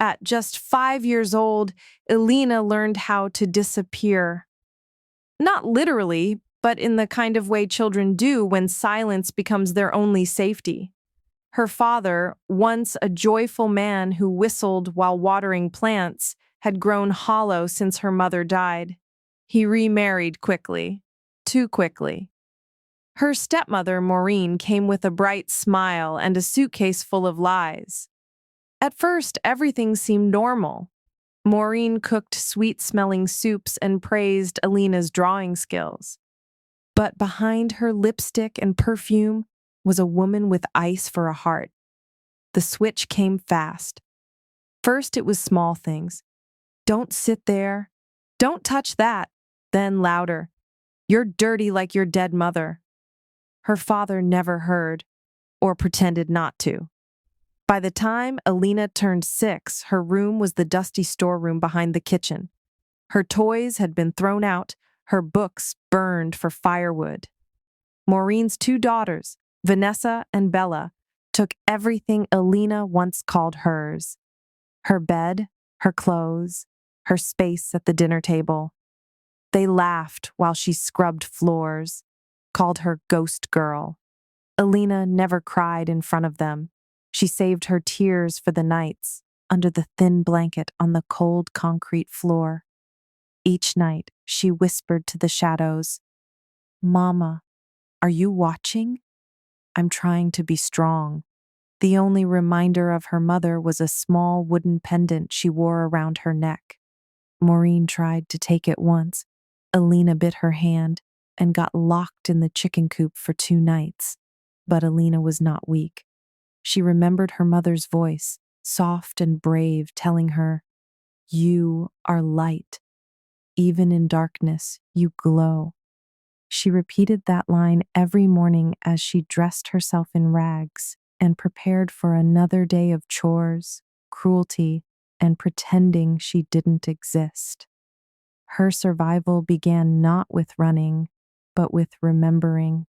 At just 5 years old, Elena learned how to disappear. Not literally, but in the kind of way children do when silence becomes their only safety. Her father, once a joyful man who whistled while watering plants, had grown hollow since her mother died. He remarried quickly, too quickly. Her stepmother, Maureen, came with a bright smile and a suitcase full of lies. At first, everything seemed normal. Maureen cooked sweet-smelling soups and praised Elena's drawing skills. But behind her lipstick and perfume was a woman with ice for a heart. The switch came fast. First, it was small things. Don't sit there. Don't touch that. Then louder. You're dirty like your dead mother. Her father never heard, or pretended not to. By the time Elena turned 6, her room was the dusty storeroom behind the kitchen. Her toys had been thrown out, her books burned for firewood. Maureen's 2 daughters, Vanessa and Bella, took everything Elena once called hers. Her bed, her clothes, her space at the dinner table. They laughed while she scrubbed floors, called her ghost girl. Elena never cried in front of them. She saved her tears for the nights under the thin blanket on the cold concrete floor. Each night, she whispered to the shadows, "Mama, are you watching? I'm trying to be strong." The only reminder of her mother was a small wooden pendant she wore around her neck. Maureen tried to take it once. Elena bit her hand and got locked in the chicken coop for 2 nights. But Elena was not weak. She remembered her mother's voice, soft and brave, telling her, "You are light. Even in darkness, you glow." She repeated that line every morning as she dressed herself in rags and prepared for another day of chores, cruelty, and pretending she didn't exist. Her survival began not with running, but with remembering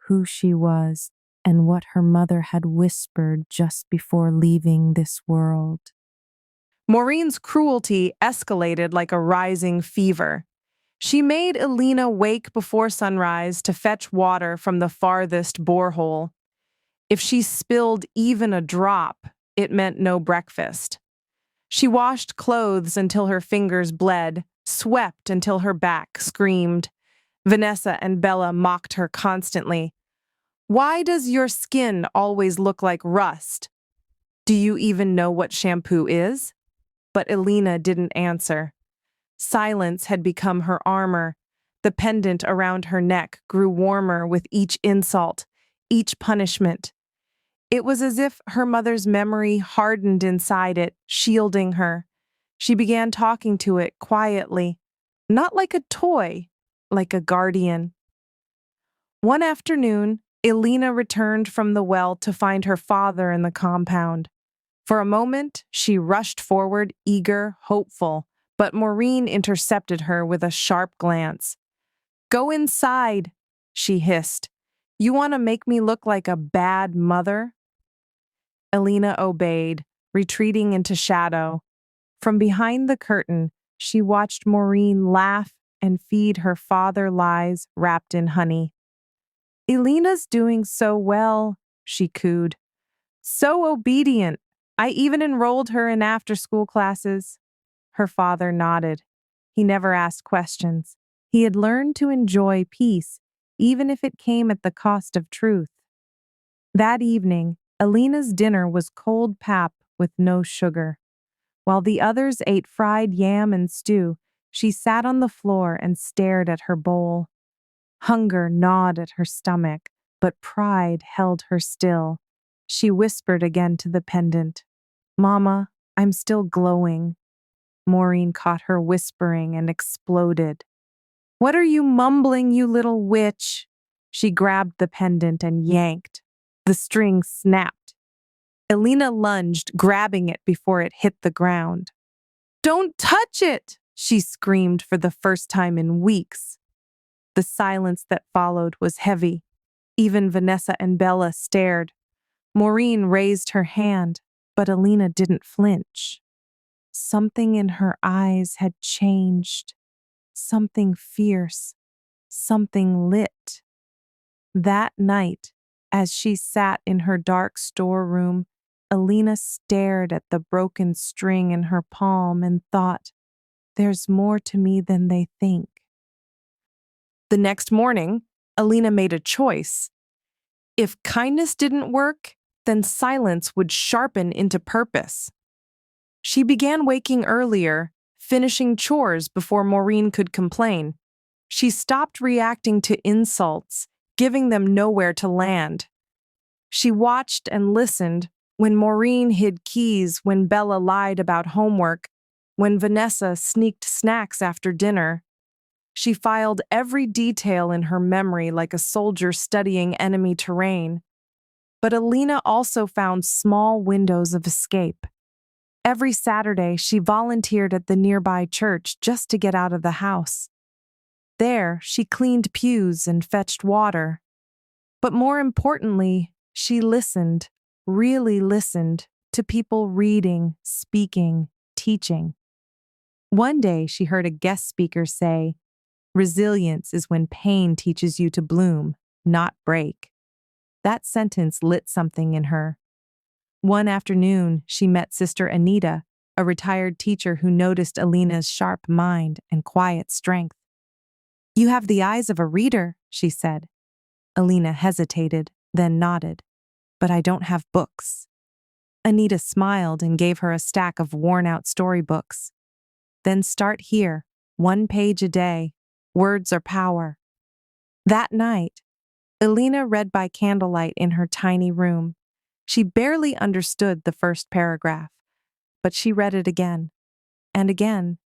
who she was and what her mother had whispered just before leaving this world. Maureen's cruelty escalated like a rising fever. She made Elena wake before sunrise to fetch water from the farthest borehole. If she spilled even a drop, it meant no breakfast. She washed clothes until her fingers bled, swept until her back screamed. Vanessa and Bella mocked her constantly. "Why does your skin always look like rust? Do you even know what shampoo is?" But Elena didn't answer. Silence had become her armor. The pendant around her neck grew warmer with each insult, each punishment. It was as if her mother's memory hardened inside it, shielding her. She began talking to it quietly, not like a toy, like a guardian. One afternoon, Elena returned from the well to find her father in the compound. For a moment, she rushed forward, eager, hopeful, but Maureen intercepted her with a sharp glance. "Go inside," she hissed. "You want to make me look like a bad mother?" Elena obeyed, retreating into shadow. From behind the curtain, she watched Maureen laugh and feed her father lies wrapped in honey. "Elena's doing so well," she cooed. "So obedient. I even enrolled her in after-school classes." Her father nodded. He never asked questions. He had learned to enjoy peace, even if it came at the cost of truth. That evening, Elena's dinner was cold pap with no sugar. While the others ate fried yam and stew, she sat on the floor and stared at her bowl. Hunger gnawed at her stomach, but pride held her still. She whispered again to the pendant, "Mama, I'm still glowing." Maureen caught her whispering and exploded. "What are you mumbling, you little witch?" She grabbed the pendant and yanked. The string snapped. Elena lunged, grabbing it before it hit the ground. "Don't touch it!" she screamed for the first time in weeks. The silence that followed was heavy. Even Vanessa and Bella stared. Maureen raised her hand, but Elena didn't flinch. Something in her eyes had changed. Something fierce. Something lit. That night, as she sat in her dark storeroom, Alina stared at the broken string in her palm and thought, "There's more to me than they think." The next morning, Alina made a choice. If kindness didn't work, then silence would sharpen into purpose. She began waking earlier, finishing chores before Maureen could complain. She stopped reacting to insults, giving them nowhere to land. She watched and listened when Maureen hid keys, when Bella lied about homework, when Vanessa sneaked snacks after dinner. She filed every detail in her memory like a soldier studying enemy terrain. But Alina also found small windows of escape. Every Saturday, she volunteered at the nearby church just to get out of the house. There, she cleaned pews and fetched water. But more importantly, she listened, really listened, to people reading, speaking, teaching. One day, she heard a guest speaker say, "Resilience is when pain teaches you to bloom, not break." That sentence lit something in her. One afternoon, she met Sister Anita, a retired teacher who noticed Alina's sharp mind and quiet strength. "You have the eyes of a reader," she said. Alina hesitated, then nodded. "But I don't have books." Anita smiled and gave her a stack of worn-out storybooks. "Then start here, 1 page a day. Words are power." That night, Alina read by candlelight in her tiny room. She barely understood the first paragraph, but she read it again, and again,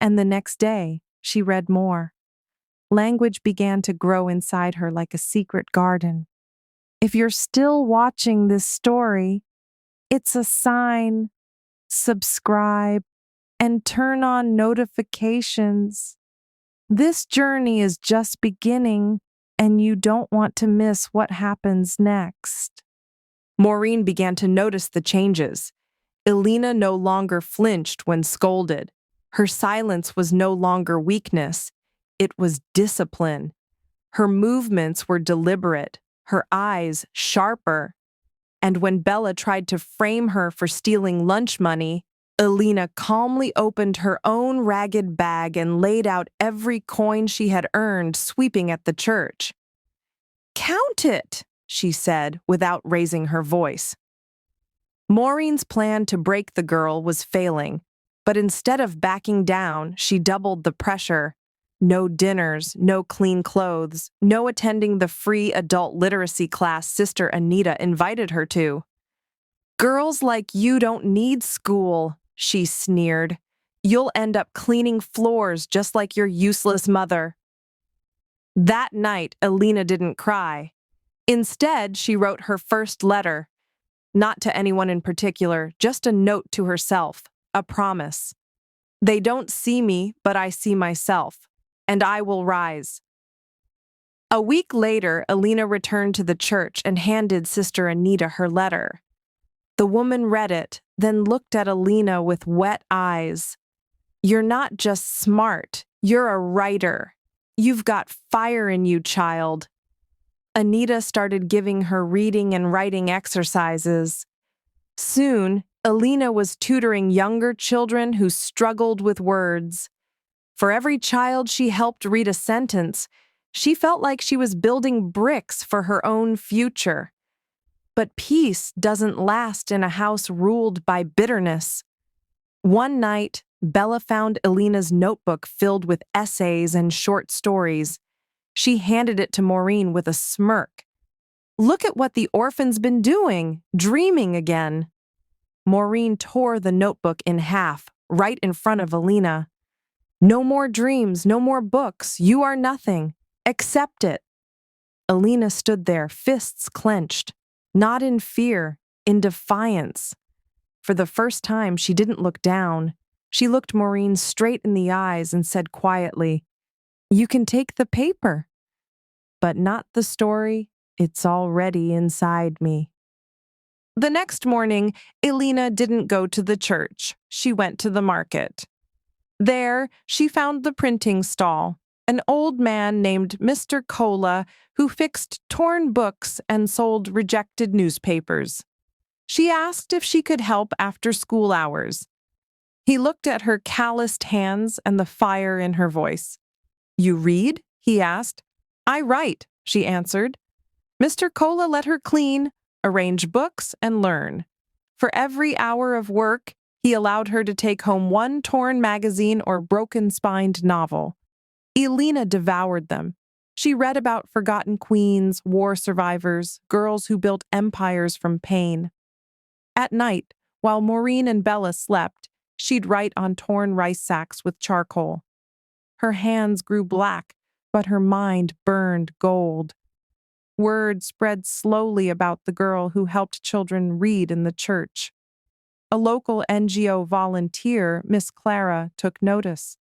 and the next day she read more. Language began to grow inside her like a secret garden. If you're still watching this story, it's a sign. Subscribe and turn on notifications. This journey is just beginning, and you don't want to miss what happens next. Maureen began to notice the changes. Alina no longer flinched when scolded. Her silence was no longer weakness. It was discipline. Her movements were deliberate, her eyes sharper. And when Bella tried to frame her for stealing lunch money, Alina calmly opened her own ragged bag and laid out every coin she had earned, sweeping at the church. "Count it," she said, without raising her voice. Maureen's plan to break the girl was failing, but instead of backing down, she doubled the pressure. No dinners, no clean clothes, no attending the free adult literacy class Sister Anita invited her to. "Girls like you don't need school," she sneered. "You'll end up cleaning floors just like your useless mother." That night, Alina didn't cry. Instead, she wrote her first letter. Not to anyone in particular, just a note to herself, a promise. "They don't see me, but I see myself, and I will rise." A week later, Alina returned to the church and handed Sister Anita her letter. The woman read it, then looked at Alina with wet eyes. "You're not just smart, you're a writer. You've got fire in you, child." Anita started giving her reading and writing exercises. Soon, Alina was tutoring younger children who struggled with words. For every child she helped read a sentence, she felt like she was building bricks for her own future. But peace doesn't last in a house ruled by bitterness. One night, Bella found Alina's notebook filled with essays and short stories. She handed it to Maureen with a smirk. "Look at what the orphan's been doing, dreaming again." Maureen tore the notebook in half, right in front of Alina. "No more dreams, no more books. You are nothing. Accept it." Alina stood there, fists clenched, not in fear, in defiance. For the first time, she didn't look down. She looked Maureen straight in the eyes and said quietly, "You can take the paper, but not the story. It's already inside me." The next morning, Elena didn't go to the church. She went to the market. There, she found the printing stall, an old man named Mr. Cola who fixed torn books and sold rejected newspapers. She asked if she could help after school hours. He looked at her calloused hands and the fire in her voice. "You read?" he asked. "I write," she answered. Mr. Cola let her clean, arrange books, and learn. For every hour of work, he allowed her to take home one torn magazine or broken-spined novel. Elena devoured them. She read about forgotten queens, war survivors, girls who built empires from pain. At night, while Maureen and Bella slept, she'd write on torn rice sacks with charcoal. Her hands grew black, but her mind burned gold. Word spread slowly about the girl who helped children read in the church. A local NGO volunteer, Miss Clara, took notice.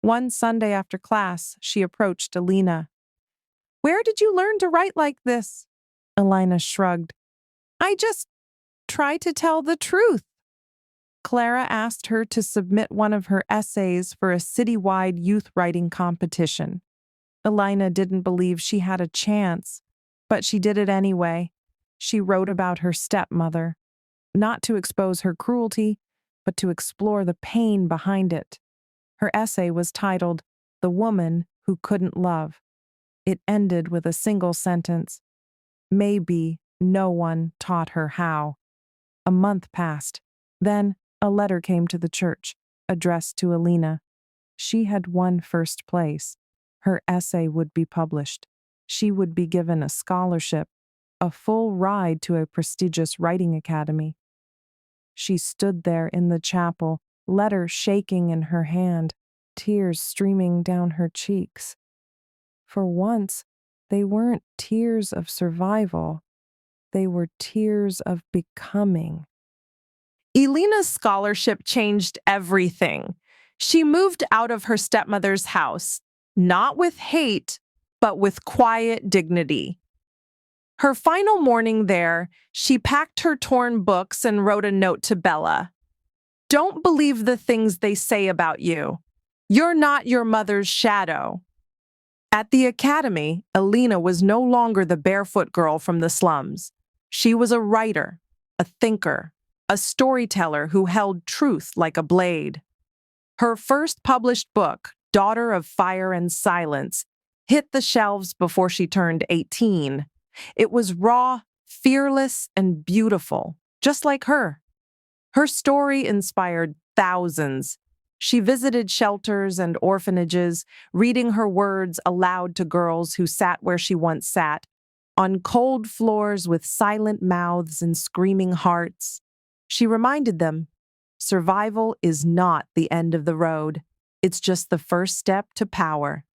One Sunday after class, she approached Elena. "Where did you learn to write like this?" Elena shrugged. "I just try to tell the truth." Clara asked her to submit one of her essays for a citywide youth writing competition. Elena didn't believe she had a chance, but she did it anyway. She wrote about her stepmother, not to expose her cruelty, but to explore the pain behind it. Her essay was titled, "The Woman Who Couldn't Love." It ended with a single sentence. Maybe no one taught her how. A month passed. Then a letter came to the church, addressed to Elena. She had won first place. Her essay would be published. She would be given a scholarship, a full ride to a prestigious writing academy. She stood there in the chapel, letter shaking in her hand, tears streaming down her cheeks. For once, they weren't tears of survival. They were tears of becoming. Elena's scholarship changed everything. She moved out of her stepmother's house, not with hate, but with quiet dignity. Her final morning there, she packed her torn books and wrote a note to Bella. "Don't believe the things they say about you. You're not your mother's shadow." At the academy, Elena was no longer the barefoot girl from the slums. She was a writer, a thinker, a storyteller who held truth like a blade. Her first published book, Daughter of Fire and Silence, hit the shelves before she turned 18. It was raw, fearless, and beautiful, just like her. Her story inspired thousands. She visited shelters and orphanages, reading her words aloud to girls who sat where she once sat, on cold floors with silent mouths and screaming hearts. She reminded them, survival is not the end of the road. It's just the first step to power.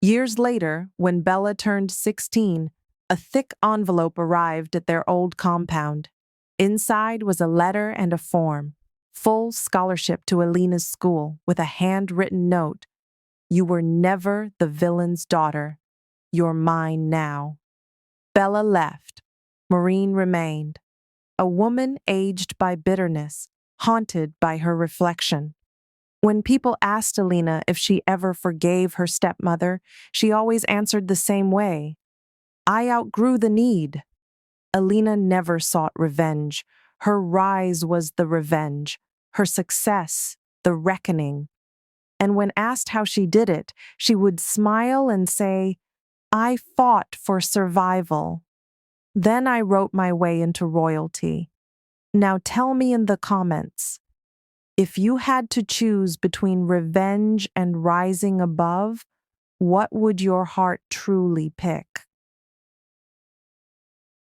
Years later, when Bella turned 16, a thick envelope arrived at their old compound. Inside was a letter and a form, full scholarship to Elena's school, with a handwritten note. "You were never the villain's daughter. You're mine now." Bella left. Maureen remained, a woman aged by bitterness, haunted by her reflection. When people asked Elena if she ever forgave her stepmother, she always answered the same way. "I outgrew the need." Elena never sought revenge. Her rise was the revenge, her success, the reckoning. And when asked how she did it, she would smile and say, "I fought for survival. Then I wrote my way into royalty. Now tell me in the comments, if you had to choose between revenge and rising above, what would your heart truly pick?"